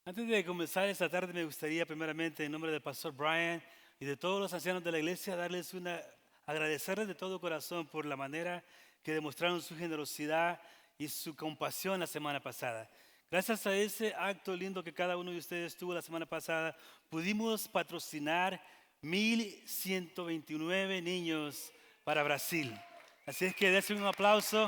Antes de comenzar esta tarde, me gustaría primeramente, en nombre del pastor Brian y de todos los ancianos de la iglesia, agradecerles de todo corazón por la manera que demostraron su generosidad y su compasión la semana pasada. Gracias a ese acto lindo que cada uno de ustedes tuvo la semana pasada, pudimos patrocinar 1,129 niños para Brasil. Así es que dense un aplauso.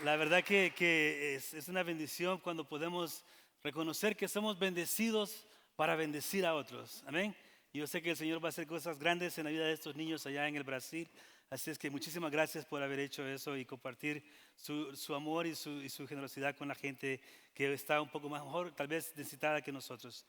La verdad que es una bendición cuando podemos reconocer que somos bendecidos para bendecir a otros. Amén. Y yo sé que el Señor va a hacer cosas grandes en la vida de estos niños allá en el Brasil. Así es que muchísimas gracias por haber hecho eso y compartir su amor y su generosidad con la gente que está un poco mejor, tal vez necesitada que nosotros.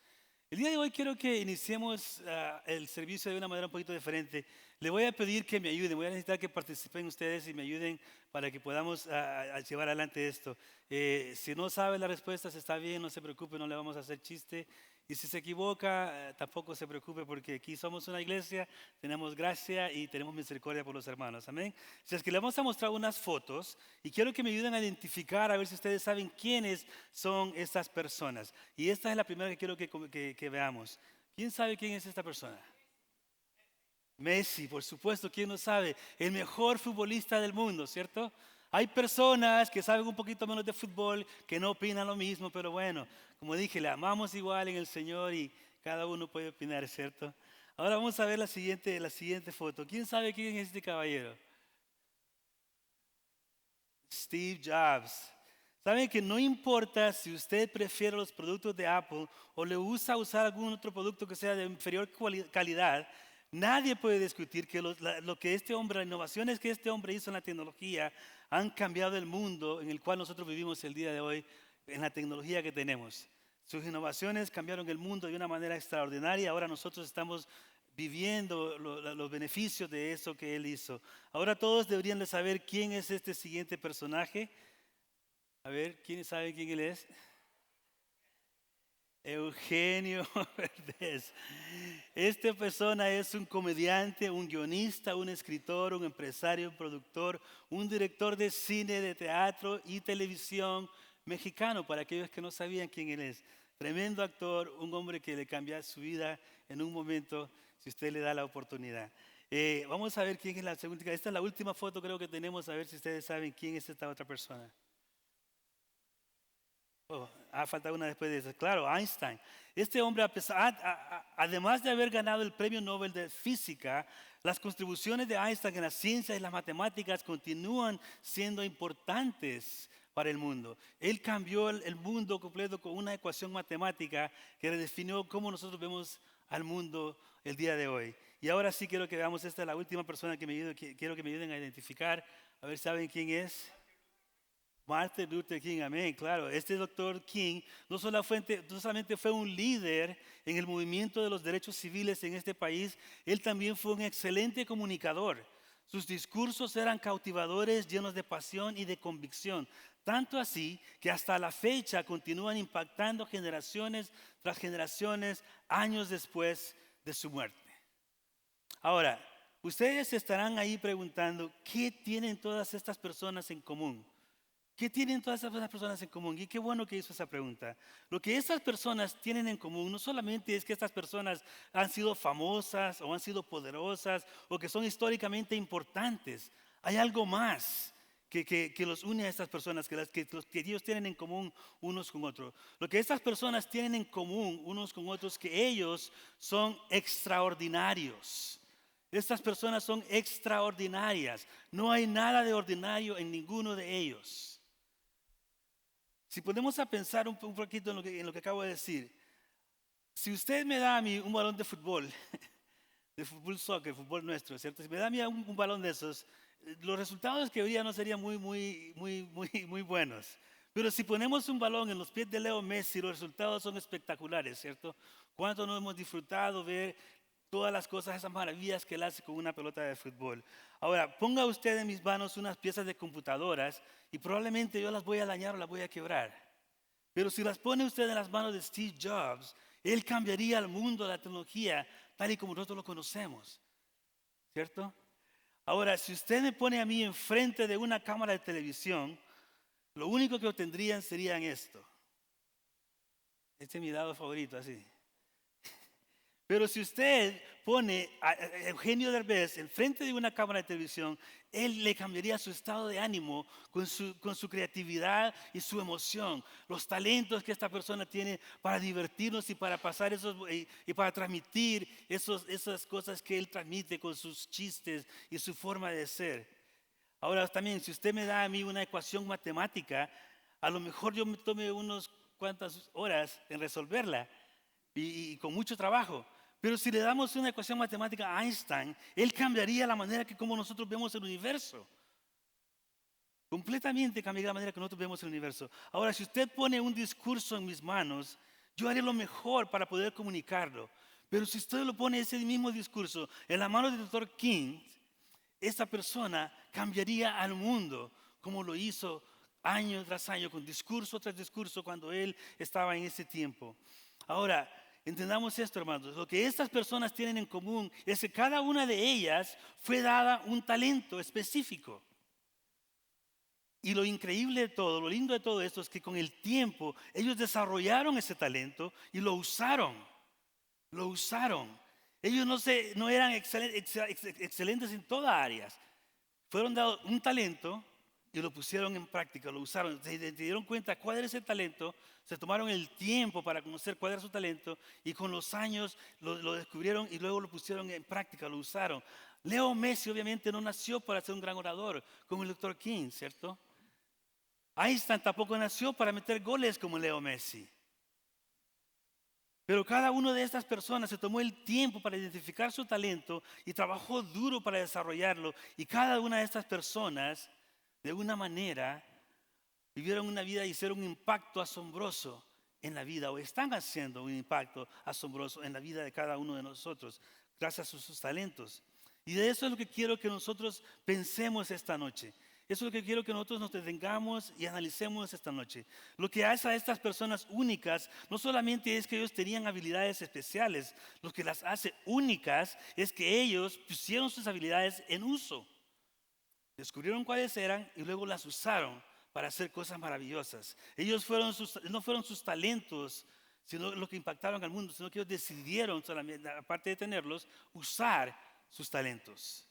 El día de hoy quiero que iniciemos el servicio de una manera un poquito diferente. Le voy a pedir que me ayuden, voy a necesitar que participen ustedes y me ayuden para que podamos a llevar adelante esto. Si no sabe las respuestas, está bien, no se preocupe, no le vamos a hacer chiste. Y si se equivoca, tampoco se preocupe porque aquí somos una iglesia, tenemos gracia y tenemos misericordia por los hermanos. Amén. Si es que le vamos a mostrar unas fotos y quiero que me ayuden a identificar, a ver si ustedes saben quiénes son estas personas. Y esta es la primera que quiero que veamos. ¿Quién sabe quién es esta persona? Messi, por supuesto, ¿quién no sabe? El mejor futbolista del mundo, ¿cierto? Hay personas que saben un poquito menos de fútbol, que no opinan lo mismo, pero bueno, como dije, le amamos igual en el Señor y cada uno puede opinar, ¿cierto? Ahora vamos a ver la siguiente foto. ¿Quién sabe quién es este caballero? Steve Jobs. Saben que no importa si usted prefiere los productos de Apple o le gusta usar algún otro producto que sea de inferior calidad, nadie puede discutir que lo que este hombre, las innovaciones que este hombre hizo en la tecnología han cambiado el mundo en el cual nosotros vivimos el día de hoy, en la tecnología que tenemos. Sus innovaciones cambiaron el mundo de una manera extraordinaria. Ahora nosotros estamos viviendo los beneficios de eso que él hizo. Ahora todos deberían de saber quién es este siguiente personaje. A ver, ¿quién sabe quién él es? Eugenio Verdez. Esta persona es un comediante, un guionista, un escritor, un empresario, un productor, un director de cine, de teatro y televisión mexicano, para aquellos que no sabían quién él es. Tremendo actor, un hombre que le cambia su vida en un momento, si usted le da la oportunidad. Vamos a ver quién es la segunda. Esta es la última foto creo que tenemos, a ver si ustedes saben quién es esta otra persona. Oh, falta una después de eso. Claro, Einstein. Este hombre, además de haber ganado el premio Nobel de Física, las contribuciones de Einstein en las ciencias y las matemáticas continúan siendo importantes para el mundo. Él cambió el mundo completo con una ecuación matemática que redefinió cómo nosotros vemos al mundo el día de hoy. Y ahora sí quiero que veamos, esta es la última persona que quiero que me ayuden a identificar, a ver si saben quién es. Martin Luther King, amén, claro. Este doctor King no solamente fue un líder en el movimiento de los derechos civiles en este país, él también fue un excelente comunicador. Sus discursos eran cautivadores, llenos de pasión y de convicción. Tanto así que hasta la fecha continúan impactando generaciones tras generaciones, años después de su muerte. Ahora, ustedes estarán ahí preguntando, ¿qué tienen todas estas personas en común? ¿Qué tienen todas esas personas en común? Y qué bueno que hizo esa pregunta. Lo que estas personas tienen en común no solamente es que estas personas han sido famosas o han sido poderosas o que son históricamente importantes. Hay algo más que los une a estas personas, que ellos tienen en común unos con otros. Lo que estas personas tienen en común unos con otros, que ellos son extraordinarios. Estas personas son extraordinarias. No hay nada de ordinario en ninguno de ellos. Si ponemos a pensar un poquito en lo que acabo de decir, si usted me da a mí un balón de fútbol, de fútbol soccer, fútbol nuestro, ¿cierto? Si me da a mí un balón de esos, los resultados que habría no serían muy buenos. Pero si ponemos un balón en los pies de Leo Messi, los resultados son espectaculares, ¿cierto? ¿Cuánto no hemos disfrutado ver todas las cosas, esas maravillas que él hace con una pelota de fútbol? Ahora, ponga usted en mis manos unas piezas de computadoras y probablemente yo las voy a dañar o las voy a quebrar. Pero si las pone usted en las manos de Steve Jobs, él cambiaría el mundo de la tecnología tal y como nosotros lo conocemos, ¿cierto? Ahora, si usted me pone a mí enfrente de una cámara de televisión, lo único que obtendrían serían esto. Este es mi dado favorito, así. Pero si usted pone a Eugenio Derbez enfrente de una cámara de televisión, él le cambiaría su estado de ánimo con su creatividad y su emoción. Los talentos que esta persona tiene para divertirnos y para pasar y para transmitir esas cosas que él transmite con sus chistes y su forma de ser. Ahora también, si usted me da a mí una ecuación matemática, a lo mejor yo me tome unas cuantas horas en resolverla y con mucho trabajo. Pero si le damos una ecuación matemática a Einstein, él cambiaría la manera que como nosotros vemos el universo. Completamente cambiaría la manera que nosotros vemos el universo. Ahora, si usted pone un discurso en mis manos, yo haré lo mejor para poder comunicarlo. Pero si usted lo pone ese mismo discurso en la mano del Dr. King, esta persona cambiaría al mundo como lo hizo año tras año, con discurso tras discurso, cuando él estaba en ese tiempo. Ahora, entendamos esto, hermanos. Lo que estas personas tienen en común es que cada una de ellas fue dada un talento específico. Y lo increíble de todo, lo lindo de todo esto es que con el tiempo ellos desarrollaron ese talento y lo usaron. Lo usaron. Ellos no eran excelentes en todas áreas. Fueron dados un talento y lo pusieron en práctica, lo usaron. Se dieron cuenta cuál era ese talento, se tomaron el tiempo para conocer cuál era su talento y con los años lo descubrieron y luego lo pusieron en práctica, lo usaron. Leo Messi obviamente no nació para ser un gran orador como el Dr. King, ¿cierto? Einstein tampoco nació para meter goles como Leo Messi. Pero cada una de estas personas se tomó el tiempo para identificar su talento y trabajó duro para desarrollarlo. Y cada una de estas personas, de una manera, vivieron una vida y hicieron un impacto asombroso en la vida, o están haciendo un impacto asombroso en la vida de cada uno de nosotros, gracias a sus talentos. Y de eso es lo que quiero que nosotros pensemos esta noche. Eso es lo que quiero que nosotros nos detengamos y analicemos esta noche. Lo que hace a estas personas únicas no solamente es que ellos tenían habilidades especiales, lo que las hace únicas es que ellos pusieron sus habilidades en uso. Descubrieron cuáles eran y luego las usaron para hacer cosas maravillosas. No fueron sus talentos, sino lo que impactaron al mundo, sino que ellos decidieron, solamente, aparte de tenerlos, usar sus talentos.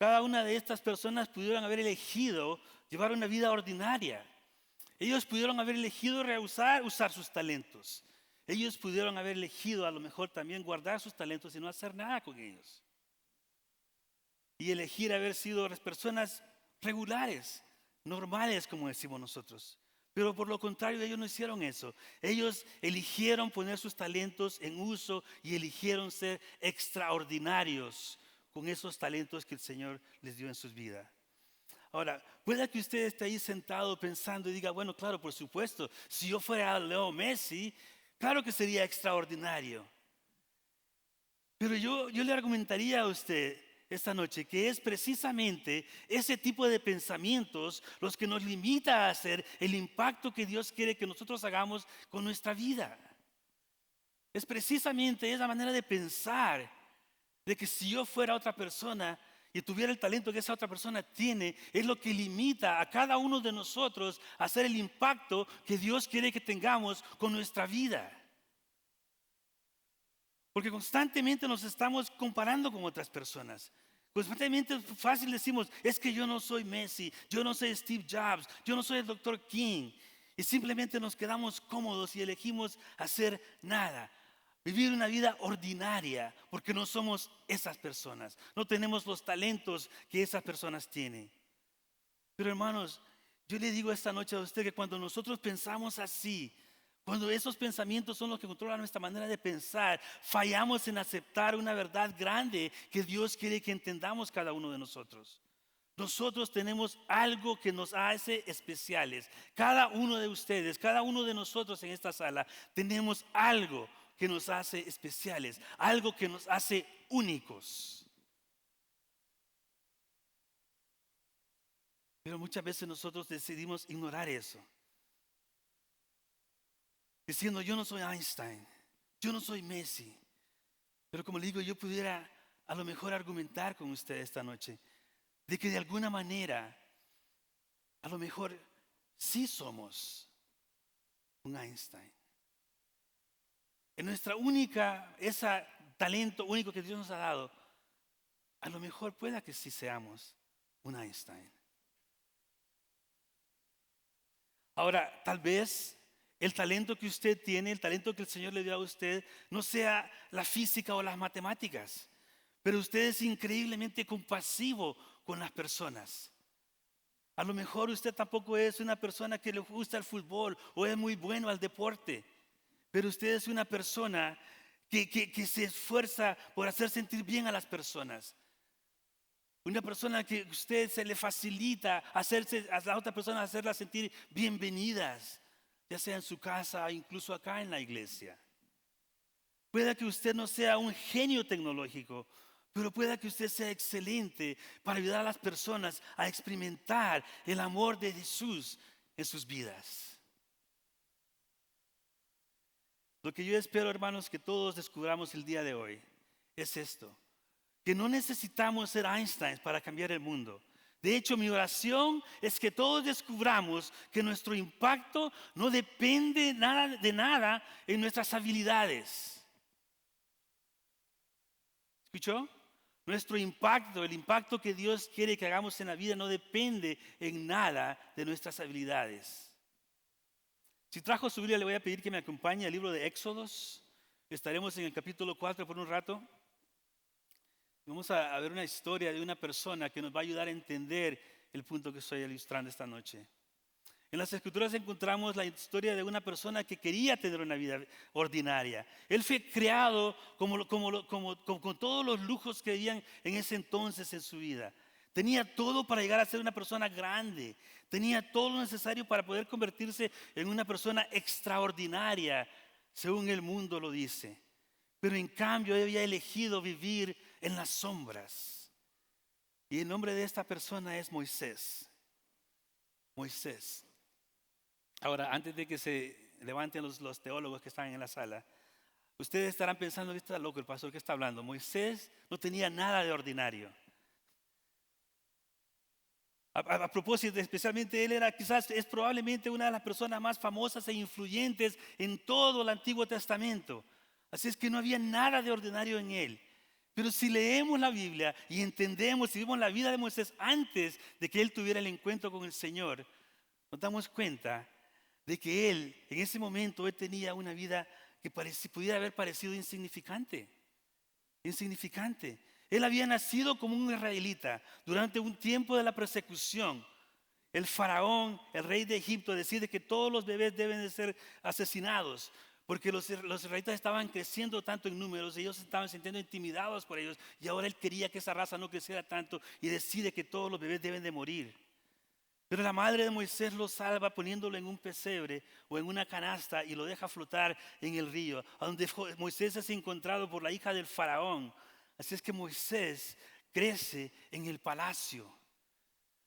Cada una de estas personas pudieron haber elegido llevar una vida ordinaria. Ellos pudieron haber elegido usar sus talentos. Ellos pudieron haber elegido a lo mejor también guardar sus talentos y no hacer nada con ellos. Y elegir haber sido personas regulares, normales como decimos nosotros. Pero por lo contrario, ellos no hicieron eso. Ellos eligieron poner sus talentos en uso y eligieron ser extraordinarios con esos talentos que el Señor les dio en sus vidas. Ahora, puede que usted esté ahí sentado pensando y diga, bueno, claro, por supuesto, si yo fuera Leo Messi, claro que sería extraordinario. Pero yo le argumentaría a usted esta noche que es precisamente ese tipo de pensamientos los que nos limita a hacer el impacto que Dios quiere que nosotros hagamos con nuestra vida. Es precisamente esa manera de pensar de que si yo fuera otra persona y tuviera el talento que esa otra persona tiene, es lo que limita a cada uno de nosotros a hacer el impacto que Dios quiere que tengamos con nuestra vida. Porque constantemente nos estamos comparando con otras personas. Constantemente fácil decimos, es que yo no soy Messi, yo no soy Steve Jobs, yo no soy el Dr. King. Y simplemente nos quedamos cómodos y elegimos hacer nada. Vivir una vida ordinaria, porque no somos esas personas. No tenemos los talentos que esas personas tienen. Pero hermanos, yo le digo esta noche a usted que cuando nosotros pensamos así, cuando esos pensamientos son los que controlan nuestra manera de pensar, fallamos en aceptar una verdad grande que Dios quiere que entendamos cada uno de nosotros. Nosotros tenemos algo que nos hace especiales. Cada uno de ustedes, cada uno de nosotros en esta sala, tenemos algo que nos hace especiales, algo que nos hace únicos. Pero muchas veces nosotros decidimos ignorar eso. Diciendo, yo no soy Einstein, yo no soy Messi. Pero como le digo, yo pudiera a lo mejor argumentar con usted esta noche de que de alguna manera, a lo mejor sí somos un Einstein. en nuestra única, ese talento único que Dios nos ha dado, a lo mejor pueda que sí seamos un Einstein. Ahora, tal vez el talento que usted tiene, el talento que el Señor le dio a usted, no sea la física o las matemáticas, pero usted es increíblemente compasivo con las personas. A lo mejor usted tampoco es una persona que le gusta el fútbol o es muy bueno al deporte, pero usted es una persona que se esfuerza por hacer sentir bien a las personas. Una persona que a usted se le facilita a la otra persona hacerla sentir bienvenidas, ya sea en su casa o incluso acá en la iglesia. Pueda que usted no sea un genio tecnológico, pero pueda que usted sea excelente para ayudar a las personas a experimentar el amor de Jesús en sus vidas. Lo que yo espero, hermanos, que todos descubramos el día de hoy es esto: que no necesitamos ser Einstein para cambiar el mundo. De hecho, mi oración es que todos descubramos que nuestro impacto no depende de nada en nuestras habilidades. ¿Escuchó? Nuestro impacto, el impacto que Dios quiere que hagamos en la vida, no depende en nada de nuestras habilidades. Si trajo su Biblia, le voy a pedir que me acompañe al libro de Éxodos. Estaremos en el capítulo 4 por un rato. Vamos a ver una historia de una persona que nos va a ayudar a entender el punto que estoy ilustrando esta noche. En las Escrituras encontramos la historia de una persona que quería tener una vida ordinaria. Él fue creado con todos los lujos que habían en ese entonces en su vida. Tenía todo para llegar a ser una persona grande. Tenía todo lo necesario para poder convertirse en una persona extraordinaria, según el mundo lo dice. Pero en cambio él había elegido vivir en las sombras. Y el nombre de esta persona es Moisés. Moisés. Ahora, antes de que se levanten los teólogos que están en la sala, ustedes estarán pensando que está loco el pastor que está hablando. Moisés no tenía nada de ordinario. A propósito, especialmente él es probablemente una de las personas más famosas e influyentes en todo el Antiguo Testamento. Así es que no había nada de ordinario en él. Pero si leemos la Biblia y entendemos y vemos la vida de Moisés antes de que él tuviera el encuentro con el Señor, nos damos cuenta de que él, en ese momento, él tenía una vida que pudiera haber parecido insignificante. Insignificante. Él había nacido como un israelita durante un tiempo de la persecución. El faraón, el rey de Egipto, decide que todos los bebés deben de ser asesinados, porque los israelitas estaban creciendo tanto en números, ellos se estaban sintiendo intimidados por ellos, y ahora él quería que esa raza no creciera tanto y decide que todos los bebés deben de morir. Pero la madre de Moisés lo salva poniéndolo en un pesebre o en una canasta y lo deja flotar en el río, a donde Moisés es encontrado por la hija del faraón. Así es que Moisés crece en el palacio.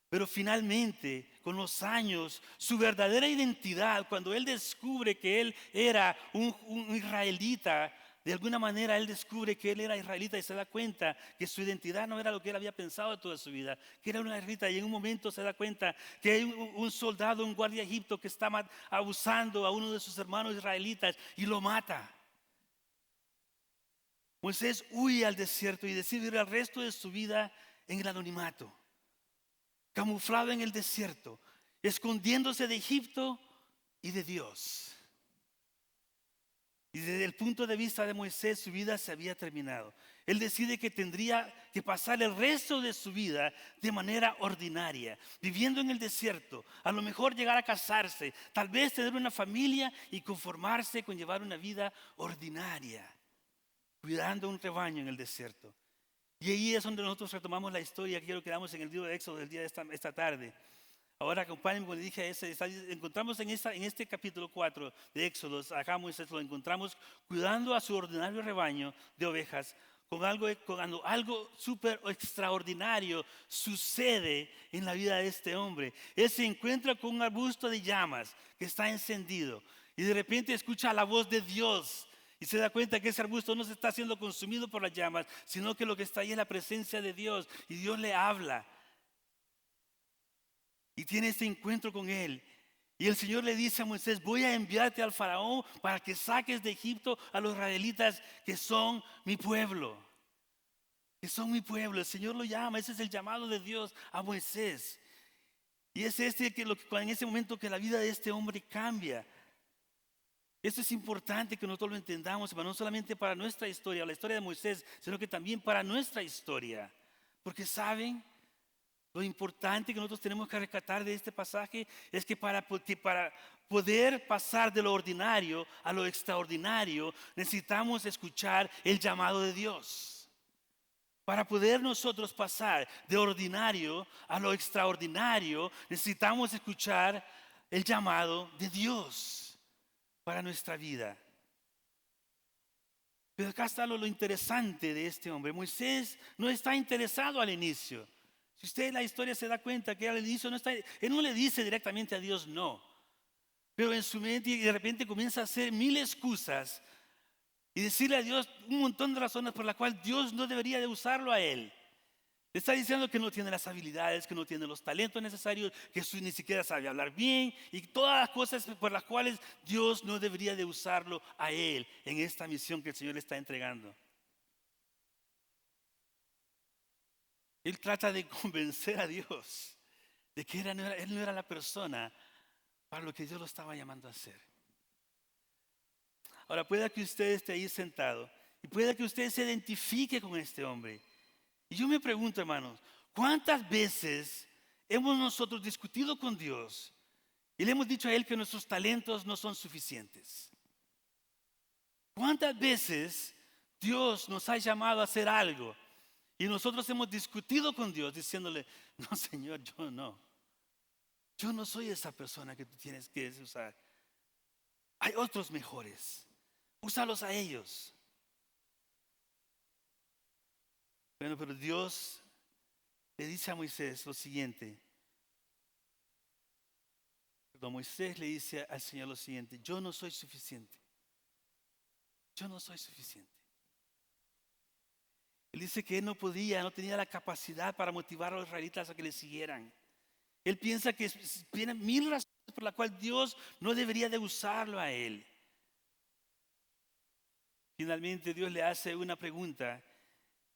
Pero finalmente, con los años, su verdadera identidad, cuando él descubre que él era un israelita, de alguna manera él descubre que él era israelita y se da cuenta que su identidad no era lo que él había pensado toda su vida, que era una israelita, y en un momento se da cuenta que hay un soldado, un guardia egipto que está abusando a uno de sus hermanos israelitas y lo mata. Moisés huye al desierto y decide vivir el resto de su vida en el anonimato, camuflado en el desierto, escondiéndose de Egipto y de Dios. Y desde el punto de vista de Moisés, su vida se había terminado. Él decide que tendría que pasar el resto de su vida de manera ordinaria, viviendo en el desierto, a lo mejor llegar a casarse, tal vez tener una familia y conformarse con llevar una vida ordinaria, cuidando un rebaño en el desierto. Y ahí es donde nosotros retomamos la historia que quiero que damos en el libro de Éxodo del día de esta tarde. Ahora acompáñenme, como le dije, encontramos en este capítulo 4 de Éxodos, acá Moisés lo encontramos cuidando a su ordinario rebaño de ovejas, cuando algo súper extraordinario sucede en la vida de este hombre. Él se encuentra con un arbusto de llamas que está encendido y de repente escucha la voz de Dios. Y se da cuenta que ese arbusto no se está siendo consumido por las llamas, sino que lo que está ahí es la presencia de Dios. Y Dios le habla. Y tiene este encuentro con él. Y el Señor le dice a Moisés, voy a enviarte al faraón para que saques de Egipto a los israelitas que son mi pueblo. Que son mi pueblo. El Señor lo llama, ese es el llamado de Dios a Moisés. Y es en ese momento que la vida de este hombre cambia. Esto es importante que nosotros lo entendamos, pero no solamente para nuestra historia, la historia de Moisés, sino que también para nuestra historia. Porque saben, lo importante que nosotros tenemos que rescatar de este pasaje es que para poder pasar de lo ordinario a lo extraordinario, necesitamos escuchar el llamado de Dios. Para poder nosotros pasar de ordinario a lo extraordinario, necesitamos escuchar el llamado de Dios para nuestra vida. Pero acá está lo interesante de este hombre. Moisés no está interesado al inicio. Si usted en la historia se da cuenta que al inicio él no le dice directamente a Dios no. Pero en su mente de repente comienza a hacer mil excusas y decirle a Dios un montón de razones por las cuales Dios no debería de usarlo a él. Le está diciendo que no tiene las habilidades, que no tiene los talentos necesarios, que ni siquiera sabe hablar bien y todas las cosas por las cuales Dios no debería de usarlo a él en esta misión que el Señor le está entregando. Él trata de convencer a Dios de que él no era la persona para lo que Dios lo estaba llamando a hacer. Ahora, pueda que usted esté ahí sentado y pueda que usted se identifique con este hombre. Y yo me pregunto, hermanos, ¿cuántas veces hemos nosotros discutido con Dios y le hemos dicho a Él que nuestros talentos no son suficientes? ¿Cuántas veces Dios nos ha llamado a hacer algo y nosotros hemos discutido con Dios diciéndole, no, Señor, yo no soy esa persona que tú tienes que usar. Hay otros mejores. Úsalos a ellos. Bueno, pero Dios le dice a Moisés lo siguiente. Moisés le dice al Señor lo siguiente: yo no soy suficiente. Yo no soy suficiente. Él dice que él no tenía la capacidad para motivar a los israelitas a que le siguieran. Él piensa que tienen mil razones por las cuales Dios no debería de usarlo a él. Finalmente Dios le hace una pregunta.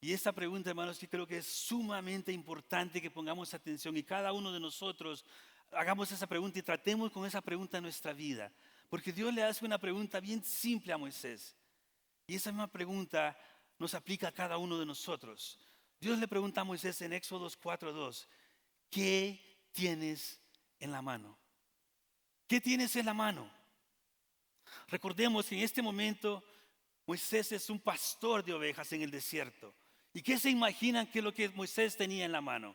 Y esta pregunta, hermanos, que creo que es sumamente importante que pongamos atención y cada uno de nosotros hagamos esa pregunta y tratemos con esa pregunta en nuestra vida. Porque Dios le hace una pregunta bien simple a Moisés. Y esa misma pregunta nos aplica a cada uno de nosotros. Dios le pregunta a Moisés en Éxodo 4:2, ¿qué tienes en la mano? ¿Qué tienes en la mano? Recordemos que en este momento Moisés es un pastor de ovejas en el desierto. ¿Y qué se imaginan que es lo que Moisés tenía en la mano?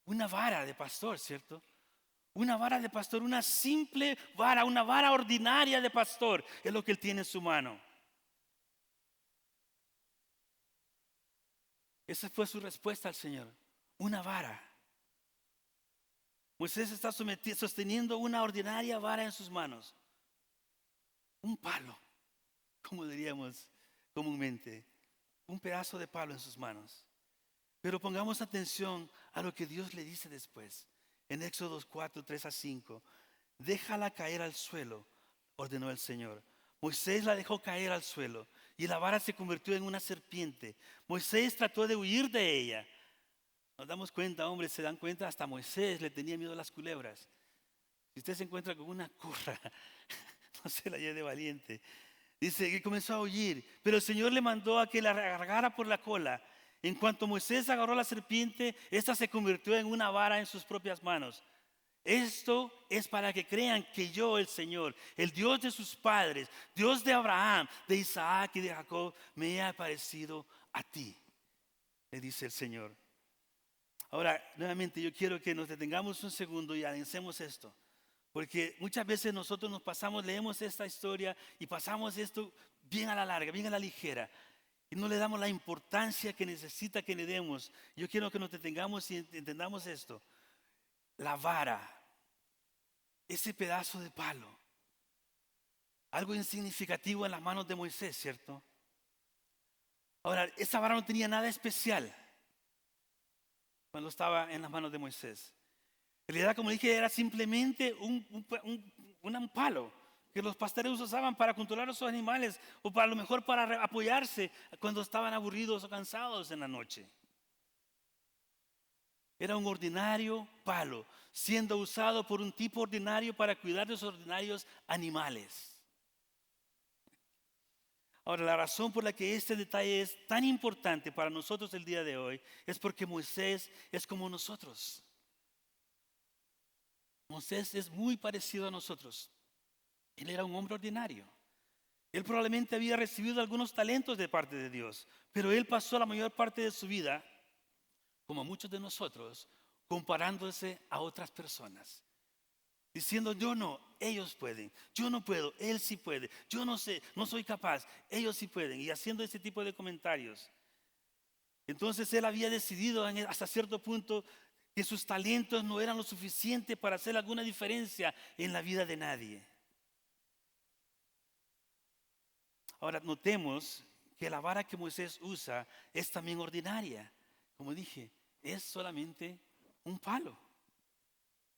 Una vara de pastor, ¿cierto? Una vara de pastor, una simple vara, una vara ordinaria de pastor es lo que él tiene en su mano. Esa fue su respuesta al Señor, una vara. Moisés está sosteniendo una ordinaria vara en sus manos. Un palo, como diríamos comúnmente, un pedazo de palo en sus manos. Pero pongamos atención a lo que Dios le dice después. En Éxodo 4:3-5, déjala caer al suelo, ordenó el Señor. Moisés la dejó caer al suelo y la vara se convirtió en una serpiente. Moisés trató de huir de ella. Nos damos cuenta, hombres, se dan cuenta, hasta Moisés le tenía miedo a las culebras. Si usted se encuentra con una curra, no se la lleve de valiente. Dice que comenzó a huir, pero el Señor le mandó a que la agarrara por la cola. En cuanto Moisés agarró la serpiente, esta se convirtió en una vara en sus propias manos. Esto es para que crean que yo, el Señor, el Dios de sus padres, Dios de Abraham, de Isaac y de Jacob, me he aparecido a ti, le dice el Señor. Ahora, nuevamente yo quiero que nos detengamos un segundo y analicemos esto. Porque muchas veces nosotros leemos esta historia y pasamos esto bien a la larga, bien a la ligera. Y no le damos la importancia que necesita que le demos. Yo quiero que nos detengamos y entendamos esto. La vara, ese pedazo de palo, algo insignificativo en las manos de Moisés, ¿cierto? Ahora, esa vara no tenía nada especial cuando estaba en las manos de Moisés. En realidad, como dije, era simplemente un palo que los pastores usaban para controlar a sus animales o para a lo mejor para apoyarse cuando estaban aburridos o cansados en la noche. Era un ordinario palo, siendo usado por un tipo ordinario para cuidar de esos ordinarios animales. Ahora, la razón por la que este detalle es tan importante para nosotros el día de hoy es porque Moisés es como nosotros. Moisés es muy parecido a nosotros. Él era un hombre ordinario. Él probablemente había recibido algunos talentos de parte de Dios, pero él pasó la mayor parte de su vida, como muchos de nosotros, comparándose a otras personas. Diciendo, yo no, ellos pueden, yo no puedo, él sí puede, yo no sé, no soy capaz, ellos sí pueden. Y haciendo ese tipo de comentarios. Entonces él había decidido hasta cierto punto que sus talentos no eran lo suficiente para hacer alguna diferencia en la vida de nadie. Ahora notemos que la vara que Moisés usa es también ordinaria. Como dije, es solamente un palo.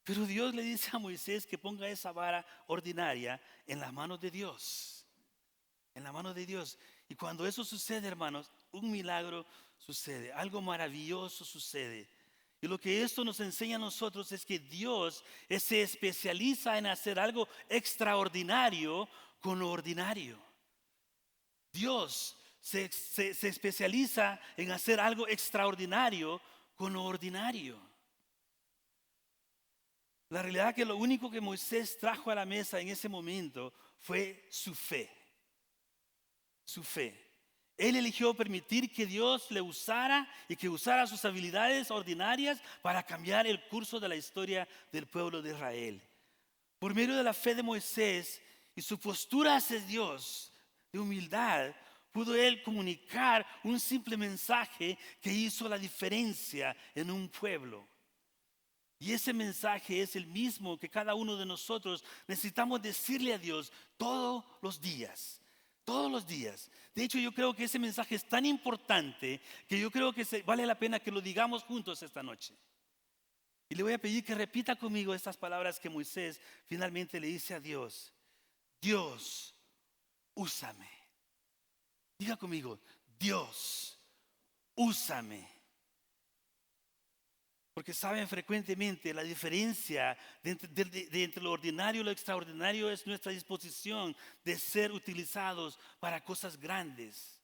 Pero Dios le dice a Moisés que ponga esa vara ordinaria en las manos de Dios. En la mano de Dios. Y cuando eso sucede, hermanos, un milagro sucede. Algo maravilloso sucede. Y lo que esto nos enseña a nosotros es que Dios se especializa en hacer algo extraordinario con lo ordinario. Dios se especializa en hacer algo extraordinario con lo ordinario. La realidad es que lo único que Moisés trajo a la mesa en ese momento fue su fe. Su fe. Él eligió permitir que Dios le usara y que usara sus habilidades ordinarias para cambiar el curso de la historia del pueblo de Israel. Por medio de la fe de Moisés y su postura hacia Dios de humildad, pudo él comunicar un simple mensaje que hizo la diferencia en un pueblo. Y ese mensaje es el mismo que cada uno de nosotros necesitamos decirle a Dios todos los días. Todos los días. De hecho, yo creo que ese mensaje es tan importante que yo creo que vale la pena que lo digamos juntos esta noche. Y le voy a pedir que repita conmigo estas palabras que Moisés finalmente le dice a Dios. Dios, úsame. Diga conmigo, Dios, úsame. Porque saben, frecuentemente la diferencia de entre lo ordinario y lo extraordinario es nuestra disposición de ser utilizados para cosas grandes.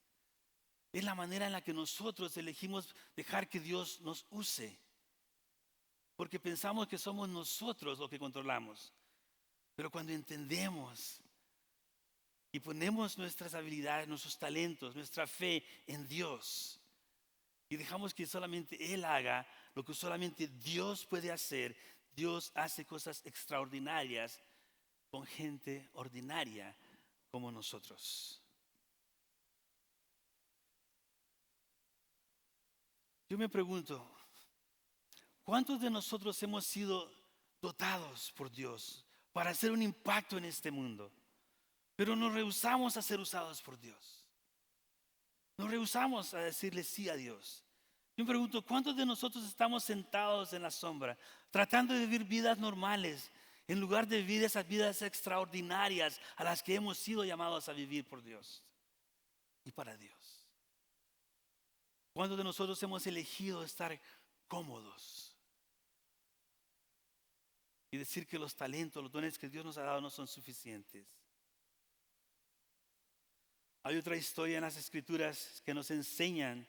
Es la manera en la que nosotros elegimos dejar que Dios nos use. Porque pensamos que somos nosotros los que controlamos. Pero cuando entendemos y ponemos nuestras habilidades, nuestros talentos, nuestra fe en Dios y dejamos que solamente Él haga lo que solamente Dios puede hacer, Dios hace cosas extraordinarias con gente ordinaria como nosotros. Yo me pregunto, ¿cuántos de nosotros hemos sido dotados por Dios para hacer un impacto en este mundo? Pero nos rehusamos a ser usados por Dios. Nos rehusamos a decirle sí a Dios. Yo me pregunto, ¿cuántos de nosotros estamos sentados en la sombra, tratando de vivir vidas normales, en lugar de vivir esas vidas extraordinarias a las que hemos sido llamados a vivir por Dios y para Dios? ¿Cuántos de nosotros hemos elegido estar cómodos y decir que los talentos, los dones que Dios nos ha dado no son suficientes? Hay otra historia en las Escrituras que nos enseñan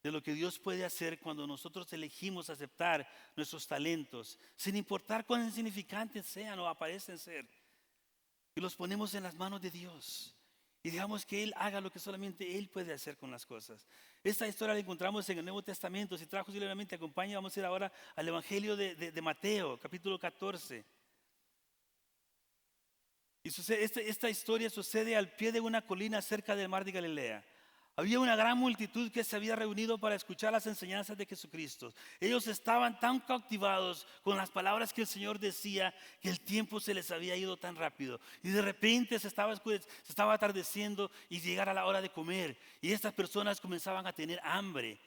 de lo que Dios puede hacer cuando nosotros elegimos aceptar nuestros talentos, sin importar cuán insignificantes sean o aparecen ser, y los ponemos en las manos de Dios y dejamos que Él haga lo que solamente Él puede hacer con las cosas. Esta historia la encontramos en el Nuevo Testamento. Si trajo libremente, acompaña, vamos a ir ahora al Evangelio de Mateo, capítulo 14. Y esta historia sucede al pie de una colina cerca del mar de Galilea. Había una gran multitud que se había reunido para escuchar las enseñanzas de Jesucristo. Ellos estaban tan cautivados con las palabras que el Señor decía que el tiempo se les había ido tan rápido. Y de repente se estaba atardeciendo y llegara la hora de comer. Y estas personas comenzaban a tener hambre.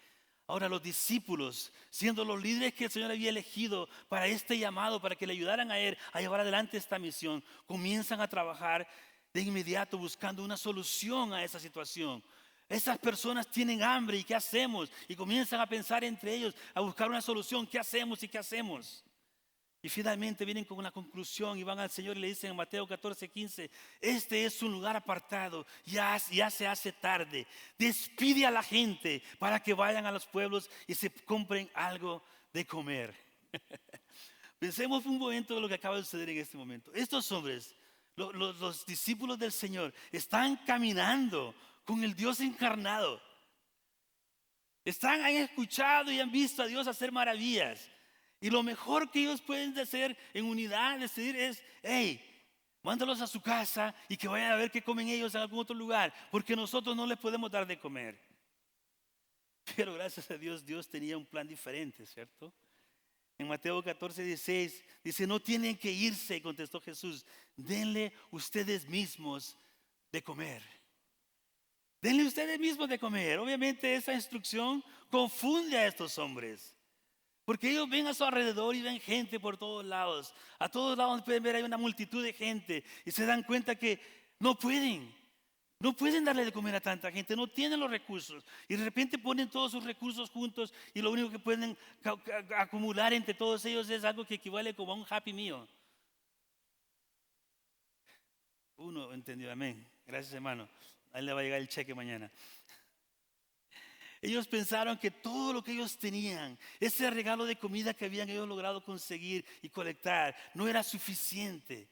Ahora los discípulos, siendo los líderes que el Señor había elegido para este llamado, para que le ayudaran a él a llevar adelante esta misión, comienzan a trabajar de inmediato buscando una solución a esa situación. Esas personas tienen hambre, ¿y qué hacemos? Y comienzan a pensar entre ellos, a buscar una solución. ¿Qué hacemos y qué hacemos? Y finalmente vienen con una conclusión y van al Señor y le dicen en Mateo 14:15: este es un lugar apartado, ya se hace tarde. Despide a la gente para que vayan a los pueblos y se compren algo de comer. Pensemos un momento en lo que acaba de suceder en este momento. Estos hombres, los discípulos del Señor, están caminando con el Dios encarnado. Han escuchado y han visto a Dios hacer maravillas. Y lo mejor que ellos pueden hacer en unidad, decidir es: hey, mándalos a su casa y que vayan a ver qué comen ellos en algún otro lugar, porque nosotros no les podemos dar de comer. Pero gracias a Dios, Dios tenía un plan diferente, ¿cierto? En Mateo 14:16 dice: no tienen que irse, contestó Jesús, denle ustedes mismos de comer. Denle ustedes mismos de comer. Obviamente esa instrucción confunde a estos hombres, porque ellos ven a su alrededor y ven gente por todos lados. A todos lados pueden ver, hay una multitud de gente y se dan cuenta que no pueden. No pueden darle de comer a tanta gente, no tienen los recursos. Y de repente ponen todos sus recursos juntos y lo único que pueden acumular entre todos ellos es algo que equivale como a un Happy Meal. Uno entendió, amén. Gracias, hermano. Ahí le va a llegar el cheque mañana. Ellos pensaron que todo lo que ellos tenían, ese regalo de comida que habían ellos logrado conseguir y colectar, no era suficiente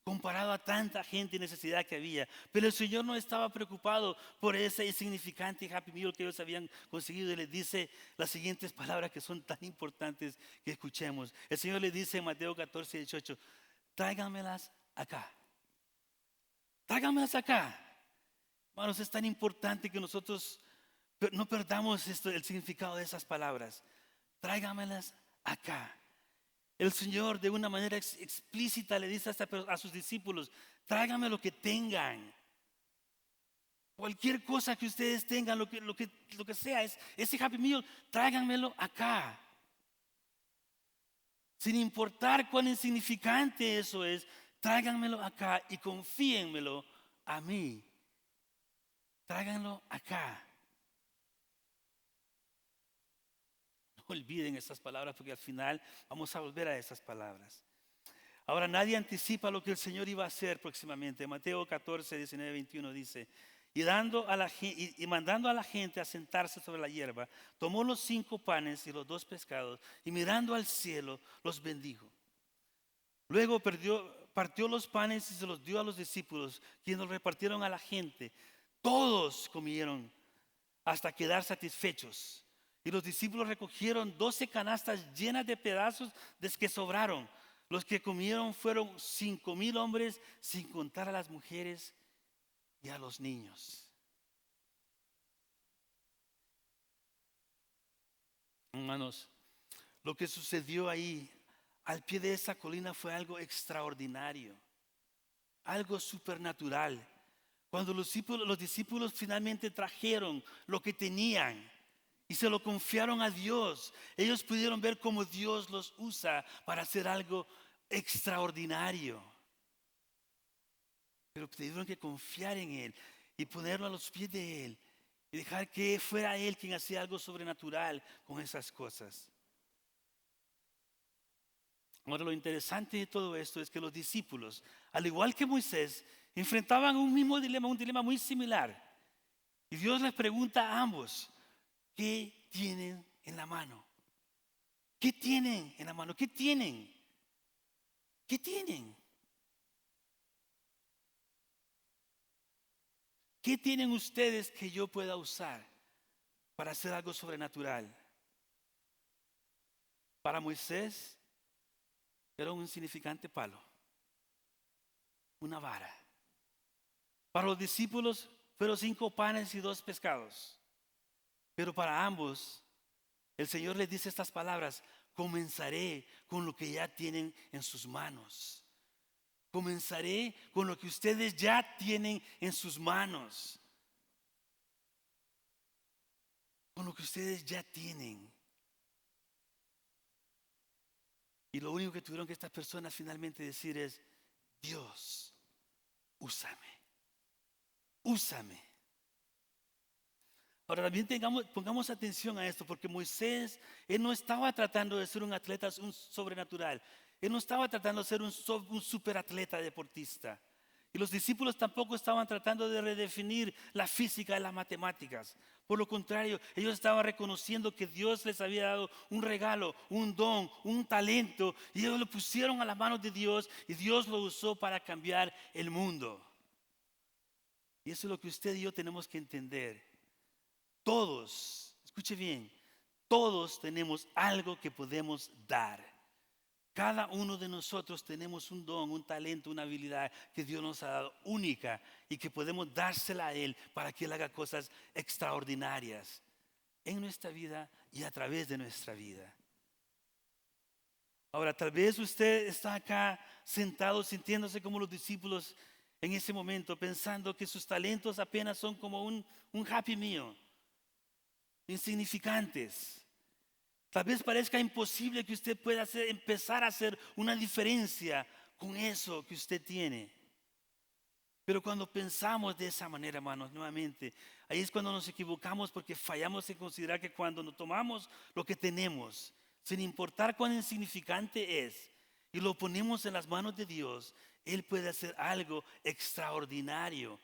comparado a tanta gente y necesidad que había. Pero el Señor no estaba preocupado por ese insignificante Happy Meal que ellos habían conseguido. Y les dice las siguientes palabras que son tan importantes que escuchemos. El Señor les dice en Mateo 14:18: tráiganmelas acá. Tráiganmelas acá. Hermanos, es tan importante que nosotros no perdamos el significado de esas palabras. Tráiganmelas acá. El Señor de una manera explícita le dice a sus discípulos: tráiganme lo que tengan. Cualquier cosa que ustedes tengan, lo que sea, ese Happy Meal, tráiganmelo acá. Sin importar cuán insignificante eso es, tráiganmelo acá y confíenmelo a mí. Tráiganlo acá. No olviden esas palabras, porque al final vamos a volver a esas palabras. Ahora, nadie anticipa lo que el Señor iba a hacer próximamente. Mateo 14:19-21 dice: y mandando a la gente a sentarse sobre la hierba, tomó los 5 panes y los 2 pescados y mirando al cielo los bendijo. Luego partió los panes y se los dio a los discípulos, quienes los repartieron a la gente. Todos comieron hasta quedar satisfechos. Y los discípulos recogieron 12 canastas llenas de pedazos de que sobraron. Los que comieron fueron 5,000 hombres, sin contar a las mujeres y a los niños. Hermanos, lo que sucedió ahí al pie de esa colina fue algo extraordinario, algo supernatural. Cuando los discípulos finalmente trajeron lo que tenían y se lo confiaron a Dios, ellos pudieron ver cómo Dios los usa para hacer algo extraordinario. Pero tuvieron que confiar en Él y ponerlo a los pies de Él y dejar que fuera Él quien hacía algo sobrenatural con esas cosas. Ahora, lo interesante de todo esto es que los discípulos, al igual que Moisés, enfrentaban un mismo dilema, un dilema muy similar. Y Dios les pregunta a ambos: ¿qué tienen en la mano? ¿Qué tienen en la mano? ¿Qué tienen? ¿Qué tienen? ¿Qué tienen ustedes que yo pueda usar para hacer algo sobrenatural? Para Moisés era un insignificante palo, una vara. Para los discípulos fueron 5 panes y 2 pescados. Pero para ambos, el Señor les dice estas palabras: comenzaré con lo que ya tienen en sus manos. Comenzaré con lo que ustedes ya tienen en sus manos. con lo que ustedes ya tienen. Y lo único que tuvieron que estas personas finalmente decir es: Dios, úsame, úsame. Ahora también pongamos atención a esto, porque Moisés, él no estaba tratando de ser un atleta un sobrenatural. Él no estaba tratando de ser un superatleta deportista. Y los discípulos tampoco estaban tratando de redefinir la física y las matemáticas. Por lo contrario, ellos estaban reconociendo que Dios les había dado un regalo, un don, un talento. Y ellos lo pusieron a las manos de Dios y Dios lo usó para cambiar el mundo. Y eso es lo que usted y yo tenemos que entender. Todos, escuche bien, todos tenemos algo que podemos dar. Cada uno de nosotros tenemos un don, un talento, una habilidad que Dios nos ha dado única y que podemos dársela a Él para que Él haga cosas extraordinarias en nuestra vida y a través de nuestra vida. Ahora, tal vez usted está acá sentado sintiéndose como los discípulos en ese momento, pensando que sus talentos apenas son como un Happy Meal, insignificantes. Tal vez parezca imposible que usted pueda empezar a hacer una diferencia con eso que usted tiene. Pero cuando pensamos de esa manera, hermanos, nuevamente, ahí es cuando nos equivocamos, porque fallamos en considerar que cuando nos tomamos lo que tenemos, sin importar cuán insignificante es, y lo ponemos en las manos de Dios, Él puede hacer algo extraordinario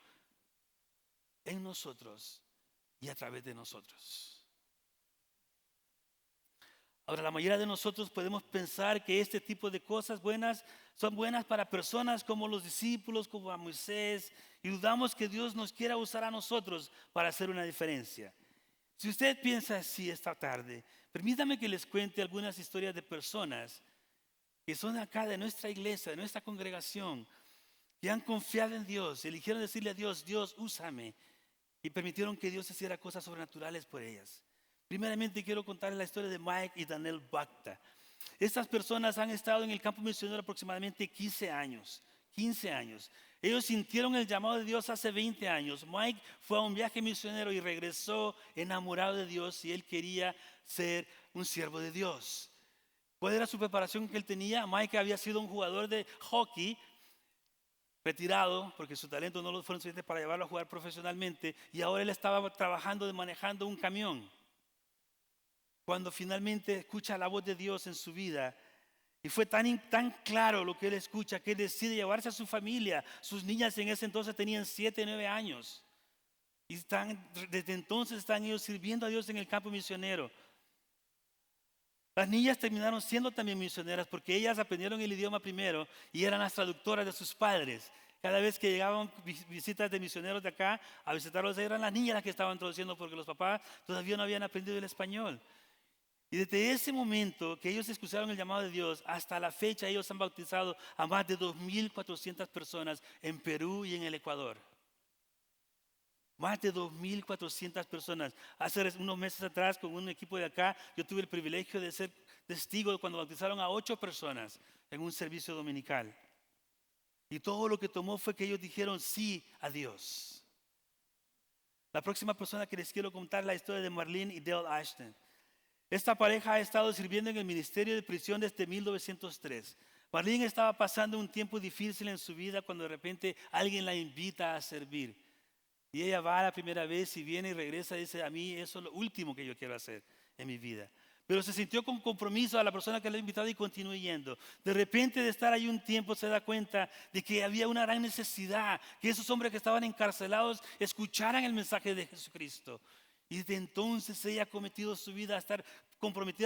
en nosotros y a través de nosotros. Ahora, la mayoría de nosotros podemos pensar que este tipo de cosas buenas son buenas para personas como los discípulos, como a Moisés, y dudamos que Dios nos quiera usar a nosotros para hacer una diferencia. Si usted piensa así esta tarde, permítame que les cuente algunas historias de personas que son acá de nuestra iglesia, de nuestra congregación, que han confiado en Dios, eligieron decirle a Dios: Dios, úsame, y permitieron que Dios hiciera cosas sobrenaturales por ellas. Primeramente quiero contarles la historia de Mike y Daniel Bacta. Estas personas han estado en el campo misionero aproximadamente 15 años. 15 años. Ellos sintieron el llamado de Dios hace 20 años. Mike fue a un viaje misionero y regresó enamorado de Dios, y él quería ser un siervo de Dios. ¿Cuál era su preparación que él tenía? Mike había sido un jugador de hockey retirado, porque su talento no lo fue suficiente para llevarlo a jugar profesionalmente, y ahora él estaba trabajando manejando un camión. Cuando finalmente escucha la voz de Dios en su vida, y fue tan claro lo que él escucha, que él decide llevarse a su familia. Sus niñas en ese entonces tenían 7, 9 años. Y desde entonces están ellos sirviendo a Dios en el campo misionero. Las niñas terminaron siendo también misioneras, porque ellas aprendieron el idioma primero y eran las traductoras de sus padres. Cada vez que llegaban visitas de misioneros de acá a visitarlos, eran las niñas las que estaban traduciendo, porque los papás todavía no habían aprendido el español. Y desde ese momento que ellos escucharon el llamado de Dios hasta la fecha, ellos han bautizado a más de 2.400 personas en Perú y en el Ecuador. Más de 2.400 personas. Hace unos meses atrás, con un equipo de acá, yo tuve el privilegio de ser testigo cuando bautizaron a 8 personas en un servicio dominical. Y todo lo que tomó fue que ellos dijeron sí a Dios. La próxima persona que les quiero contar es la historia de Marlene y Dale Ashton. Esta pareja ha estado sirviendo en el ministerio de prisión desde 1903. Marlene estaba pasando un tiempo difícil en su vida cuando de repente alguien la invita a servir. Y ella va la primera vez y viene y regresa y dice: a mí eso es lo último que yo quiero hacer en mi vida. Pero se sintió con compromiso a la persona que le ha invitado y continuó yendo. De repente, de estar ahí un tiempo, se da cuenta de que había una gran necesidad, que esos hombres que estaban encarcelados escucharan el mensaje de Jesucristo. Y desde entonces ella ha comprometida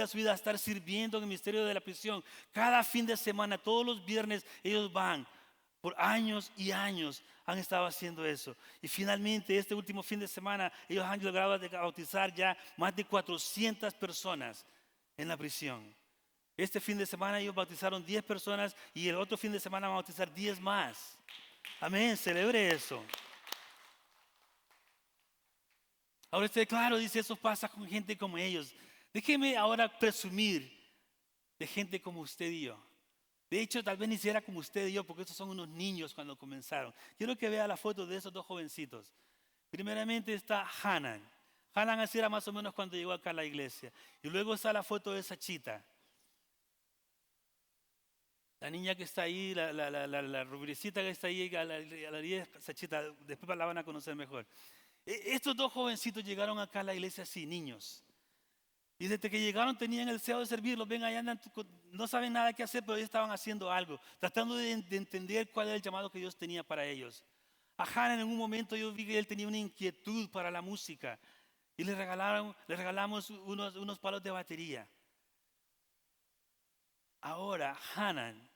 su vida a estar sirviendo en el ministerio de la prisión. Cada fin de semana, todos los viernes, ellos van. Por años y años han estado haciendo eso. Y finalmente, este último fin de semana, ellos han logrado bautizar ya más de 400 personas en la prisión. Este fin de semana ellos bautizaron 10 personas, y el otro fin de semana van a bautizar 10 más. Amén, celebre eso. Ahora usted, claro, dice: eso pasa con gente como ellos. Déjeme ahora presumir de gente como usted y yo. De hecho, tal vez ni siquiera como usted y yo, porque estos son unos niños cuando comenzaron. Quiero que vea la foto de esos 2 jovencitos. Primeramente está Hanan. Hanan así era más o menos cuando llegó acá a la iglesia. Y luego está la foto de Sachita. La niña que está ahí, la rubricita que está ahí, a la Sachita, después la van a conocer mejor. Estos dos jovencitos llegaron acá a la iglesia así, niños. Y desde que llegaron tenían el deseo de servir. Los ven allá, andan, no saben nada qué hacer, pero ellos estaban haciendo algo, tratando de entender cuál era el llamado que Dios tenía para ellos. A Hanan en un momento yo vi que él tenía una inquietud para la música y le regalamos unos palos de batería. Ahora Hanan,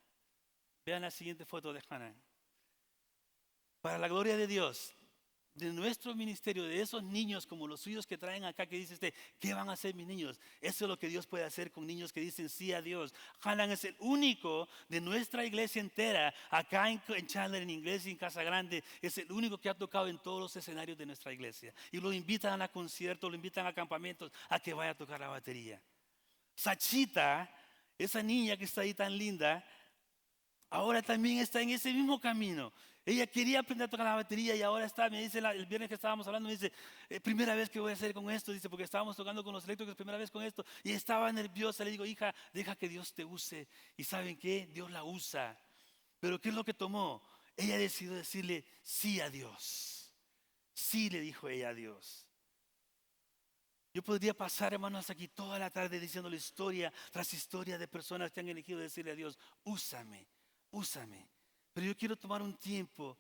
vean la siguiente foto de Hanan. Para la gloria de Dios, de nuestro ministerio, de esos niños como los suyos que traen acá, que dice usted, ¿qué van a hacer mis niños? Eso es lo que Dios puede hacer con niños que dicen sí a Dios. Hanan es el único de nuestra iglesia entera, acá en Chandler, en Iglesia, en Casa Grande, es el único que ha tocado en todos los escenarios de nuestra iglesia. Y lo invitan a conciertos, lo invitan a campamentos, a que vaya a tocar la batería. Sachita, esa niña que está ahí tan linda, ahora también está en ese mismo camino. Ella quería aprender a tocar la batería y ahora está, me dice el viernes que estábamos hablando, me dice, primera vez que voy a hacer con esto, dice, porque estábamos tocando con los eléctricos, primera vez con esto, y estaba nerviosa. Le digo, hija, deja que Dios te use. Y ¿saben qué? Dios la usa. Pero ¿qué es lo que tomó? Ella decidió decirle sí a Dios. Sí, le dijo ella a Dios. Yo podría pasar, hermanos, aquí toda la tarde diciéndole historia tras historia de personas que han elegido decirle a Dios, úsame, úsame. Pero yo quiero tomar un tiempo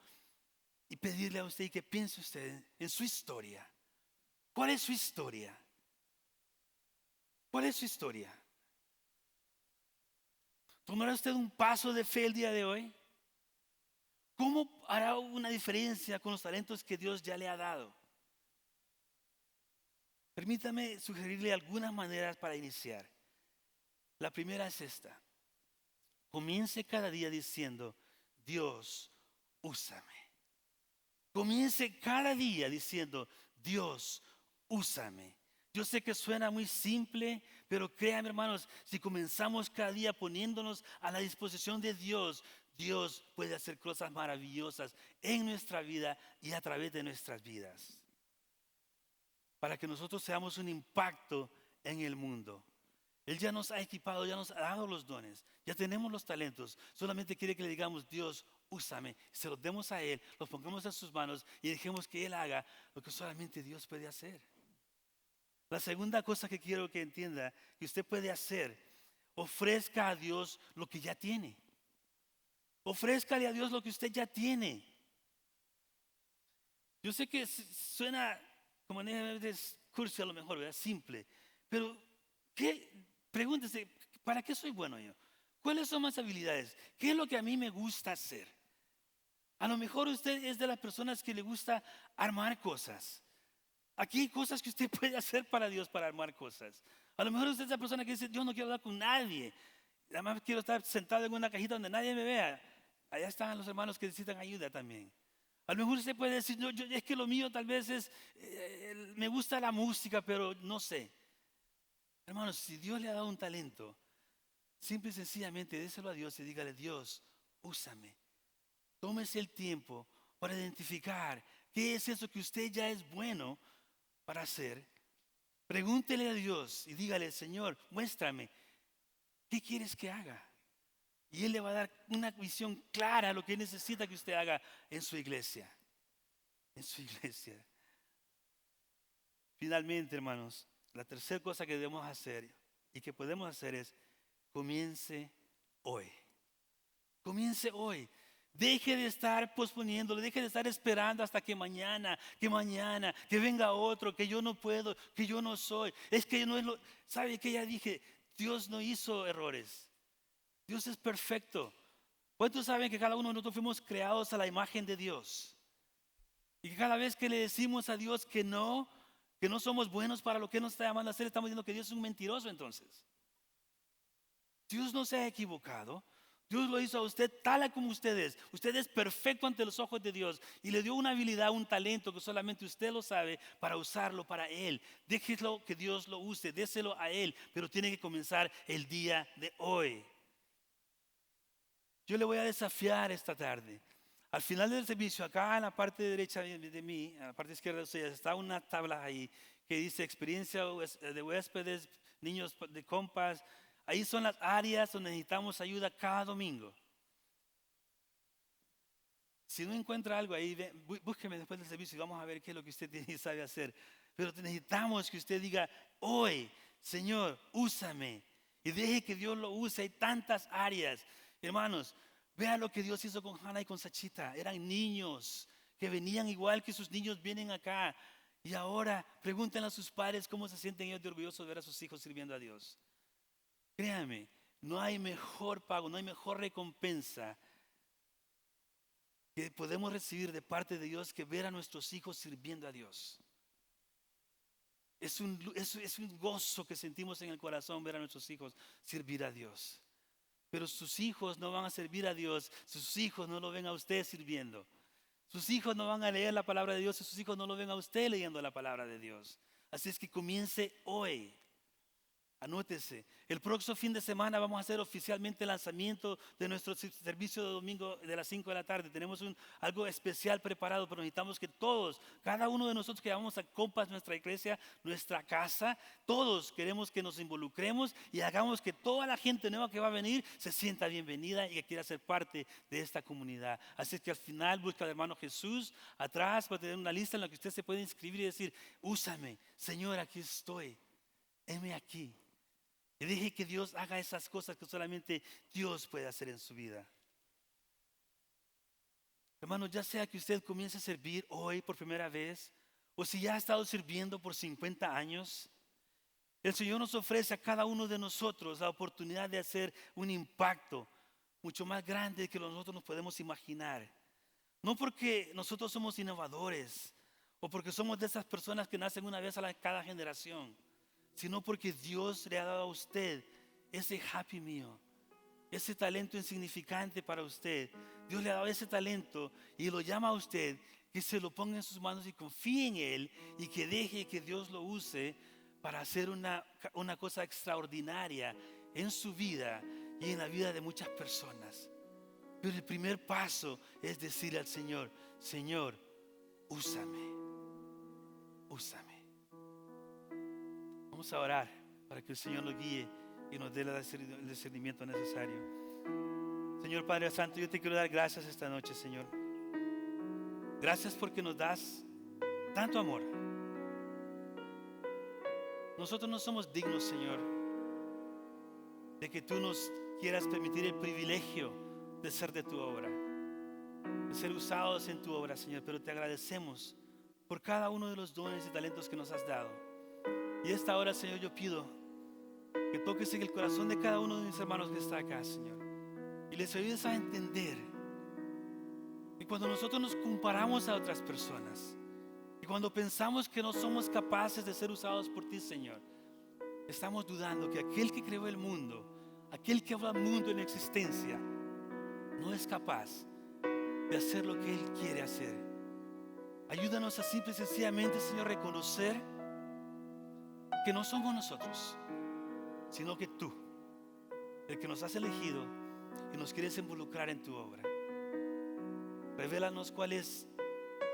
y pedirle a usted que piense usted en su historia. ¿Cuál es su historia? ¿Cuál es su historia? ¿Tomará usted un paso de fe el día de hoy? ¿Cómo hará una diferencia con los talentos que Dios ya le ha dado? Permítame sugerirle algunas maneras para iniciar. La primera es esta. Comience cada día diciendo, Dios, úsame. Comience cada día diciendo, Dios, úsame. Yo sé que suena muy simple, pero créanme, hermanos, si comenzamos cada día poniéndonos a la disposición de Dios, Dios puede hacer cosas maravillosas en nuestra vida y a través de nuestras vidas. Para que nosotros seamos un impacto en el mundo. Él ya nos ha equipado, ya nos ha dado los dones, ya tenemos los talentos. Solamente quiere que le digamos, Dios, úsame. Se los demos a Él, los pongamos en sus manos y dejemos que Él haga lo que solamente Dios puede hacer. La segunda cosa que quiero que entienda, que usted puede hacer, ofrezca a Dios lo que ya tiene. Ofrézcale a Dios lo que usted ya tiene. Yo sé que suena como es cursi a lo mejor, ¿verdad? Simple. Pero, pregúntese, ¿para qué soy bueno yo? ¿Cuáles son mis habilidades? ¿Qué es lo que a mí me gusta hacer? A lo mejor usted es de las personas que le gusta armar cosas. Aquí hay cosas que usted puede hacer para Dios para armar cosas. A lo mejor usted es la persona que dice, yo no quiero hablar con nadie. Además quiero estar sentado en una cajita donde nadie me vea. Allá están los hermanos que necesitan ayuda también. A lo mejor usted puede decir, no, es que lo mío tal vez es, me gusta la música, pero no sé. Hermanos, si Dios le ha dado un talento, simple y sencillamente déselo a Dios y dígale, Dios, úsame. Tómese el tiempo para identificar qué es eso que usted ya es bueno para hacer. Pregúntele a Dios y dígale, Señor, muéstrame, ¿qué quieres que haga? Y Él le va a dar una visión clara de lo que necesita que usted haga en su iglesia. En su iglesia. Finalmente, hermanos, la tercera cosa que debemos hacer y que podemos hacer es comience hoy. Comience hoy. Deje de estar posponiéndolo, deje de estar esperando hasta que mañana, que venga otro, que yo no puedo, que yo no soy. Es que no es lo. ¿Sabe qué? Ya dije, Dios no hizo errores. Dios es perfecto. ¿Cuántos saben que cada uno de nosotros fuimos creados a la imagen de Dios? Y que cada vez que le decimos a Dios que no somos buenos para lo que nos está llamando a hacer, estamos diciendo que Dios es un mentiroso entonces. Dios no se ha equivocado. Dios lo hizo a usted tal como usted es. Usted es perfecto ante los ojos de Dios y le dio una habilidad, un talento que solamente usted lo sabe para usarlo para Él. Déjelo que Dios lo use, déselo a Él, pero tiene que comenzar el día de hoy. Yo le voy a desafiar esta tarde Al final del servicio, acá en la parte derecha de mí, en la parte izquierda de ustedes, está una tabla ahí que dice experiencia de huéspedes, niños de compas. Ahí son las áreas donde necesitamos ayuda cada domingo. Si no encuentra algo ahí, búsqueme después del servicio y vamos a ver qué es lo que usted tiene y sabe hacer. Pero necesitamos que usted diga, hoy, Señor, úsame. Y deje que Dios lo use. Hay tantas áreas. Hermanos, vea lo que Dios hizo con Hannah y con Sachita. Eran niños que venían igual que sus niños vienen acá. Y ahora pregúntenle a sus padres cómo se sienten ellos de orgullosos de ver a sus hijos sirviendo a Dios. Créame, no hay mejor pago, no hay mejor recompensa que podemos recibir de parte de Dios que ver a nuestros hijos sirviendo a Dios. Es un gozo que sentimos en el corazón ver a nuestros hijos servir a Dios. Pero sus hijos no van a servir a Dios, sus hijos no lo ven a usted sirviendo. Sus hijos no van a leer la palabra de Dios, sus hijos no lo ven a usted leyendo la palabra de Dios. Así es que comience hoy. Anótese, el próximo fin de semana vamos a hacer oficialmente el lanzamiento de nuestro servicio de domingo de las 5 de la tarde. Tenemos algo especial preparado, pero necesitamos que todos, cada uno de nosotros que vamos a Compas, nuestra iglesia, nuestra casa, todos queremos que nos involucremos y hagamos que toda la gente nueva que va a venir se sienta bienvenida y que quiera ser parte de esta comunidad. Así es que al final busca al hermano Jesús, atrás va a tener una lista en la que usted se puede inscribir y decir, úsame, Señor, aquí estoy, heme aquí. Y deje que Dios haga esas cosas que solamente Dios puede hacer en su vida. Hermano, ya sea que usted comience a servir hoy por primera vez, o si ya ha estado sirviendo por 50 años, el Señor nos ofrece a cada uno de nosotros la oportunidad de hacer un impacto mucho más grande que nosotros nos podemos imaginar. No porque nosotros somos innovadores, o porque somos de esas personas que nacen una vez a cada generación, sino porque Dios le ha dado a usted ese Happy Meal, ese talento insignificante para usted. Dios le ha dado ese talento y lo llama a usted que se lo ponga en sus manos y confíe en Él y que deje que Dios lo use para hacer una cosa extraordinaria en su vida y en la vida de muchas personas. Pero el primer paso es decirle al Señor, Señor, úsame, úsame. Vamos a orar para que el Señor nos guíe y nos dé el discernimiento necesario. Señor Padre Santo, yo te quiero dar gracias esta noche, Señor. Gracias porque nos das tanto amor. Nosotros no somos dignos, Señor, de que tú nos quieras permitir el privilegio de ser de tu obra, de ser usados en tu obra, Señor. Pero te agradecemos por cada uno de los dones y talentos que nos has dado. Y esta hora, Señor, yo pido que toques en el corazón de cada uno de mis hermanos que está acá, Señor, y les ayudes a entender que cuando nosotros nos comparamos a otras personas y cuando pensamos que no somos capaces de ser usados por ti, Señor, estamos dudando que aquel que creó el mundo, aquel que habla el mundo en existencia, no es capaz de hacer lo que Él quiere hacer. Ayúdanos a simple y sencillamente, Señor, reconocer que no somos nosotros, sino que tú, el que nos has elegido y nos quieres involucrar en tu obra. Revélanos cuál es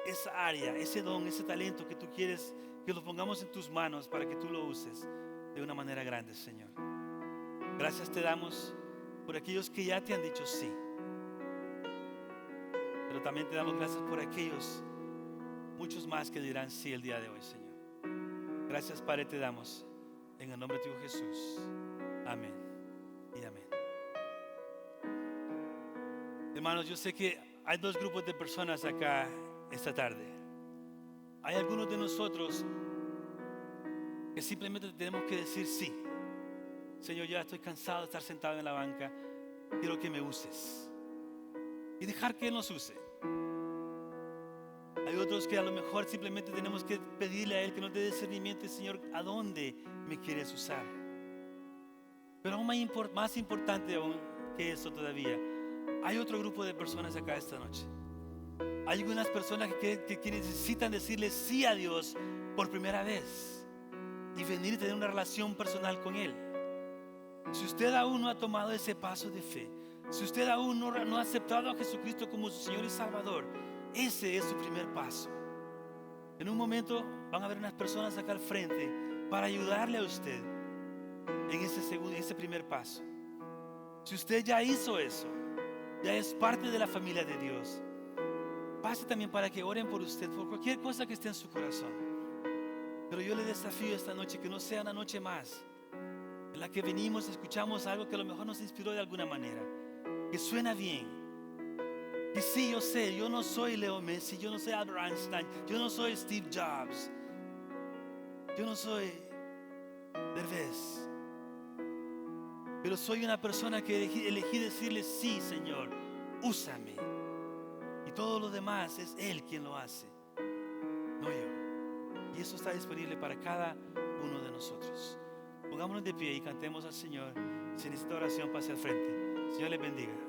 esa área, ese don, ese talento que tú quieres que lo pongamos en tus manos para que tú lo uses de una manera grande, Señor. Gracias te damos por aquellos que ya te han dicho sí, pero también te damos gracias por aquellos, muchos más que dirán sí el día de hoy, Señor. Gracias, Padre, te damos en el nombre de tu Hijo Jesús. Amén y amén. Hermanos, yo sé que hay dos grupos de personas acá esta tarde. Hay algunos de nosotros que simplemente tenemos que decir sí. Señor, ya estoy cansado de estar sentado en la banca. Quiero que me uses. Y dejar que Él nos use. Hay otros que a lo mejor simplemente tenemos que pedirle a Él que nos dé discernimiento, Señor, ¿a dónde me quieres usar? Pero aún más importante aún que eso todavía, hay otro grupo de personas acá esta noche. Hay algunas personas que necesitan decirle sí a Dios por primera vez y venir y tener una relación personal con Él. Si usted aún no ha tomado ese paso de fe, Si usted aún no ha aceptado a Jesucristo como su Señor y Salvador, ese es su primer paso. En un momento van a haber unas personas acá al frente para ayudarle a usted en ese primer paso. Si usted ya hizo eso, ya es parte de la familia de Dios, pase también para que oren por usted, por cualquier cosa que esté en su corazón. Pero yo le desafío esta noche que no sea una noche más en la que venimos, escuchamos algo que a lo mejor nos inspiró de alguna manera, que suena bien, que sí, yo sé, yo no soy Leo Messi, yo no soy Albert Einstein, yo no soy Steve Jobs, yo no soy Derbez, pero soy una persona que elegí decirle: sí, Señor, úsame. Y todo lo demás es Él quien lo hace, no yo. Y eso está disponible para cada uno de nosotros. Pongámonos de pie y cantemos al Señor. Si necesita oración, pase al frente. Señor les bendiga.